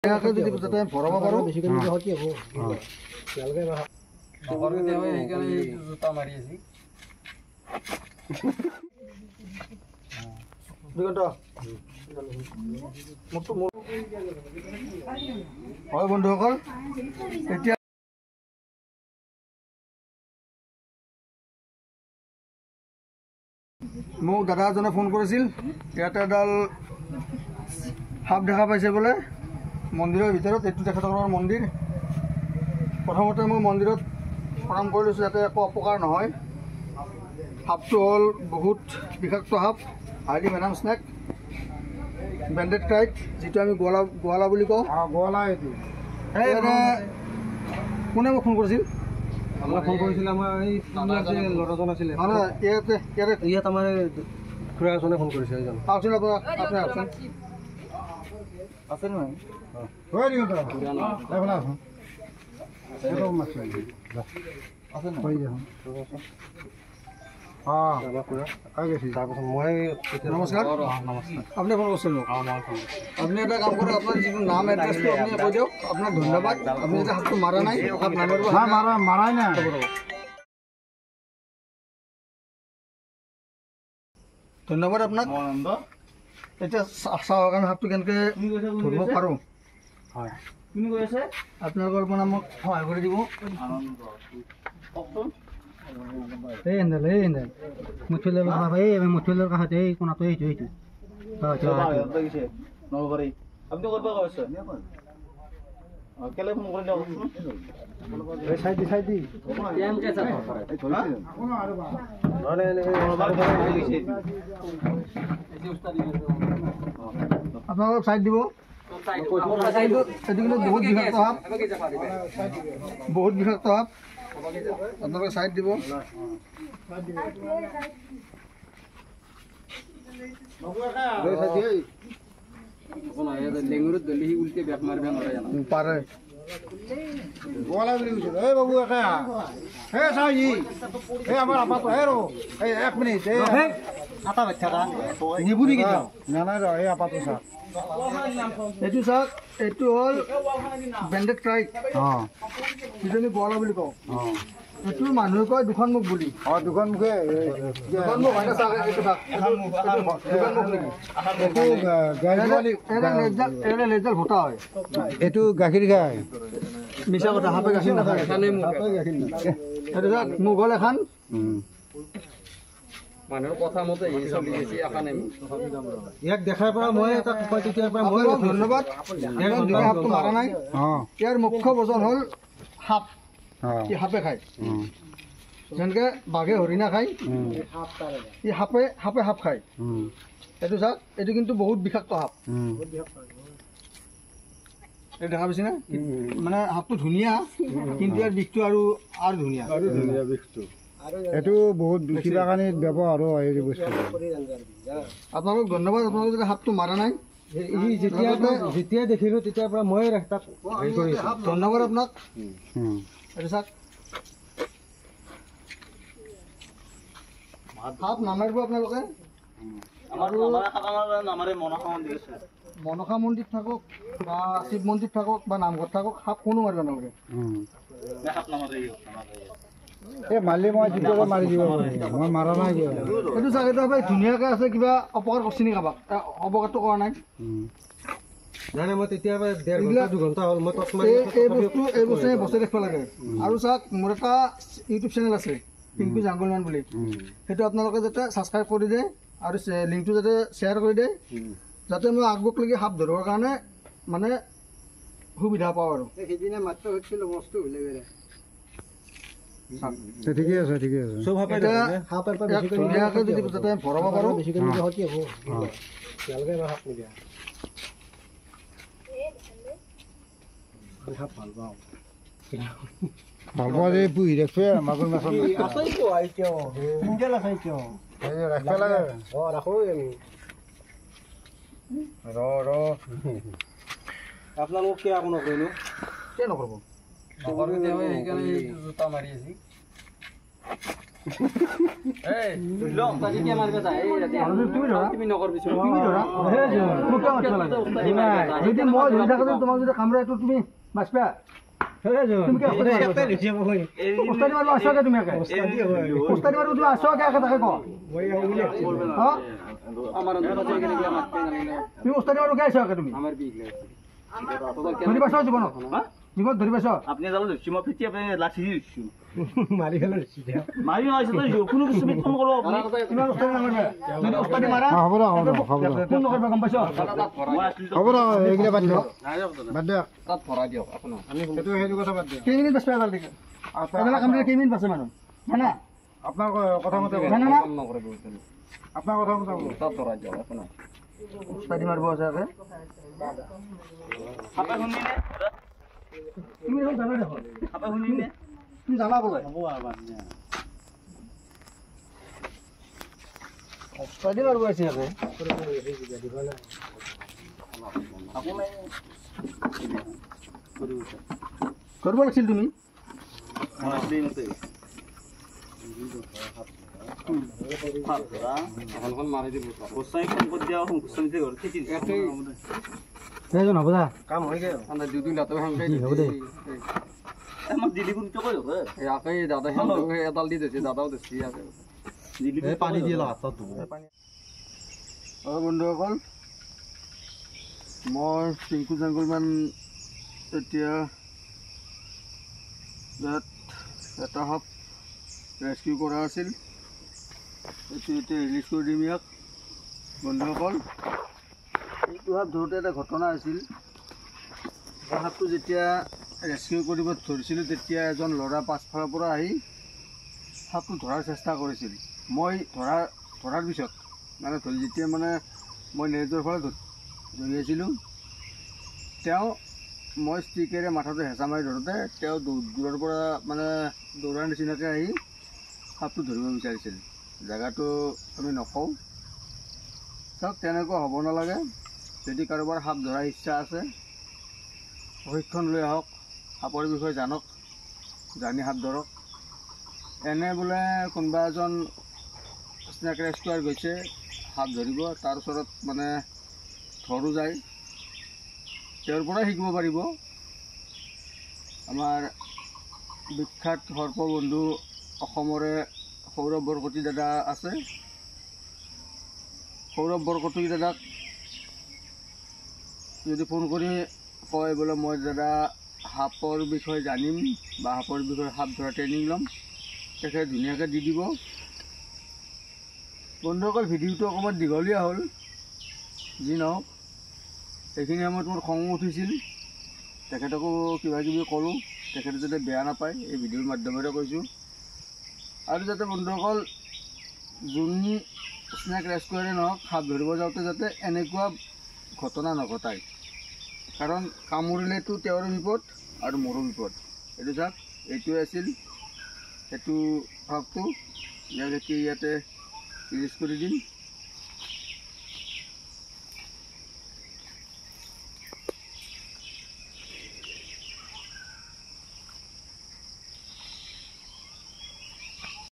যদি যাতে ভৰাব পাৰোঁ হয় বন্ধুসকল এতিয়া মোক দাদা এজনে ফোন কৰিছিল ইয়াতে এডাল সাপ দেখা পাইছে বোলে মন্দিৰৰ ভিতৰত এইটো তেখেতসকলৰ মন্দিৰ প্ৰথমতে মই মন্দিৰত প্ৰণাম কৰি লৈছোঁ যাতে একো অপকাৰ নহয় সাপটো হ'ল বহুত বিষাক্ত সাপ হাৰ্ডি ভেনাম স্নেক বেণ্ডেড ক্ৰাইট যিটো আমি গোৱালা বুলি কওঁ গোৱালা এইটো কোনে মোক ফোন কৰিছিল আপোনাক ফোন কৰিছিল আমাৰ এই ল'ৰাজন আছিলে ইয়াত আমাৰ খুৰা এজনে ফোন কৰিছে এজন আহকচোন আপোনাৰ আহকচোন আছে নহয় নমস্কাৰ আপুনি ফোন কৰিছিল মোক আপুনি এটা কাম কৰক আপোনাৰ যিটো নাম এড্ৰেছটো আপুনি কৈ দিয়ক আপোনাক ধন্যবাদ আপুনি যে হাতটো মাৰা নাই মাৰাই নাই ধন্যবাদ আপোনাক এতিয়া চাওক আমি সাপটো কেনেকৈ ধৰিব পাৰোঁ হয় কোনে কৈ আছে আপোনালোকৰ পৰা মোক সহায় কৰি দিব এই এণ্ডেল মুঠুলৰ কাষত এই মুঠুলৰ কাষত এই কোণাটো এইটো নলবাৰী আপুনি ক'ত পৰা কৈছে কেলে ফোন কৰি দিয়ক আপোনালোক চাইড দিব বহুত বিষাক্ত সাপ বহুত বিষাক্ত সাপ আপোনালোকে চাইড দিব লেঙুৰত দলি সি উল্টে বেক মাৰিব নোৱাৰে পাৰে বাবু একা হে চাই আমাৰ আপাতো হে ৰ এই 1 মিনিট আটা বাচ্চা নিবু নেকি নাই ৰ এই আপাতো চাওক এইটো চাওক এইটো হ'ল বেণ্ডেড ক্ৰাইট যিটো আমি গোৱালা বুলি কওঁ এইটো মানুহে কয় দুখন মুখ বুলি দুখন মুখে ভোটা হয় এইটো গাখীৰ খায় মিছা কথা সাপে গাখীৰ নাখায় মুখ হ'ল এখন মানুহৰ কথা মতে ইয়াক দেখাৰ পৰা মই ধন্যবাদ সাপটো মাৰা নাই ইয়াৰ মুখ্য বজন হ'ল সাপ সাপে খায় যেনেকৈ বাঘে হৰিণা খায় ই সাপে সাপ খায় এইটো চাওক এইটো কিন্তু বহুত বিষাক্ত সাপ এইটো দেখা পাইছে না মানে সাপটো ধুনীয়া কিন্তু ইয়াৰ বিষটো আৰু ধুনীয়া বিষটো এইটো বহুত কিবা কাৰণে ব্যৱহাৰ হয় এই বস্তু আপোনালোক ধন্যবাদ আপোনালোকে যদি সাপটো মাৰা নাই যেতিয়া দেখিলোঁ তেতিয়াৰ পৰা মই তাক হেৰি কৰিছোঁ ধন্যবাদ আপোনাক এইটো চাওক সাপ নামাৰিব আপোনালোকে মনসা মন্দিৰ থাকক বা শিৱ মন্দিৰ থাকক বা নামঘৰত থাকক সাপ কোনো মাৰিব নালাগে এই মালি মই যিটো মাৰি দিব মই মাৰা নাই এইটো চাওক এইটো ধুনীয়াকৈ আছে কিবা অপকাৰ কৰিছে নেকি কাৰোবাক অপকাৰটো কৰা নাই নাই মই তেতিয়াৰ পৰা 1.5 ঘণ্টা হ'ল মই এই বস্তু বচাই ৰাখিব লাগে আৰু চাওক মোৰ এটা ইউটিউব চেনেল আছে পিংকু জাংগলমান বুলি সেইটো আপোনালোকে যাতে ছাবস্ক্ৰাইব কৰি দিয়ে আৰু লিংকটো যাতে শ্বেয়াৰ কৰি দিয়ে যাতে মই আগবকলৈকে সাপ ধৰিবৰ কাৰণে মানে সুবিধা পাওঁ আৰু সেইদিনা মাত্ৰ হৈছিলোঁ বস্তু ঠিকে আছে ধুনীয়াকৈ যদি যাতে ভৰাব পাৰোঁ ভাল পাওঁ যে পুহি ৰাখে মাগুৰ মাছ আপোনালোক কিয় একো নকৰিলো কিয় নকৰিব জোতা মাৰি আছে যদি মই ধৰি থাকো তোমাক যদি কামৰা তুমি বাচবা জীৱনত ধৰি পাইছ আপুনি মই ফিটি আপুনি লাঠি দিছো মাৰি ফেলে মাৰি নাইছে তই কোনো কিছু ফোন কৰব ইমান উস্তাদি নামাৰবা যদি উস্তাদি মাৰা হ'ব দে ফোন নকৰবা গম পাইছ হ'ব দে এইগিলা বাদ দিয়ক তাত ভৰাই দিয়ক আপোনাৰ আমি সেইটো কথা বাদ দিয়ক কেইমিনিট বাচবা ভাল দেখে আপোনাক কামৰে কেইমিনিট বাচে মানুহ জানা আপোনাৰ কথা মতে জানা না আপোনাৰ কথা মতে তাত ভৰাই দিয়ক আপোনাৰ উস্তাদি মাৰব আছে আপে আপে শুনি নে তুমি এখন জানা দেখো আপে শুনি নে তুমি জানা বলে হ'ব আবার উস্তাদি মারব আছে আপে করব লাগছিল তুমি কাম হৈ গেল দুদিন দাঁত হ'ব দে দাদা এডাল দি দিছে দাদাও দিছে পানী দিয়ে বন্ধুসকল মই টিংকু জাংগলমান এতিয়া ইয়াত এটা সাপ ৰেস্কিউ কৰা আছিল এইটো এতিয়া ৰিলিজ কৰি দিম ইয়াক বন্ধুসকল এইটো সাপ ধৰোঁতে এটা ঘটনা আছিল সাপটো যেতিয়া ৰেস্কিউ কৰিব ধৰিছিলোঁ তেতিয়া এজন ল'ৰা পাছফালৰ পৰা আহি সাপটো ধৰাৰ চেষ্টা কৰিছিল মই ধৰাৰ পিছত মানে যেতিয়া মানে মই নেটৰ ফালে ধৰি আছিলোঁ তেওঁ মই ষ্টিকেৰে মাথাটো হেঁচা মাৰি ধৰোঁতে তেওঁ দূৰৰ পৰা মানে দৌৰাৰ নিচিনাকৈ আহি সাপটো ধৰিব বিচাৰিছিল জেগাটো আমি নকওঁ চাওক তেনেকুৱা হ'ব নালাগে যদি কাৰোবাৰ সাপ ধৰাৰ ইচ্ছা আছে প্ৰশিক্ষণ লৈ আহক সাপৰ বিষয়ে জানক জানি সাপ ধৰক এনে বোলে কোনোবা এজন স্নেক ৰেস্কিউৱাৰ গৈছে সাপ ধৰিব তাৰ ওচৰত মানে ধৰো যায় তেওঁৰ পৰাই শিকিব পাৰিব আমাৰ বিখ্যাত সৰ্প বন্ধু অসমৰে সৌৰভ বৰকটী দাদা আছে সৌৰভ বৰকটী দাদাক যদি ফোন কৰি কয় বোলে মই দাদা সাপৰ বিষয়ে জানিম বা সাপৰ বিষয়ে সাপ ধৰা ট্ৰেইনিং ল'ম তেখেতে ধুনীয়াকৈ দি দিব বন্ধুসকল ভিডিঅ'টো অকণমান দীঘলীয়া হ'ল যি নহওক এইখিনি সময়ত মোৰ খং উঠিছিল তেখেতকো কিবা কিবি ক'লোঁ তেখেতে যাতে বেয়া নাপায় এই ভিডিঅ'ৰ মাধ্যমেৰে কৈছোঁ আৰু যাতে বন্ধুসকল যোন স্নেক ৰেস্কিউৱাৰে নহওক সাপ ধৰিব যাওঁতে যাতে এনেকুৱা ঘটনা নঘটায় কাৰণ কামুৰিলেতো তেওঁৰো বিপদ আৰু মোৰো বিপদ এইটো চাওক এইটোৱে আছিল সেইটো সাপটো ইয়াক এতিয়া ইয়াতে ৰিলিজ কৰি দিম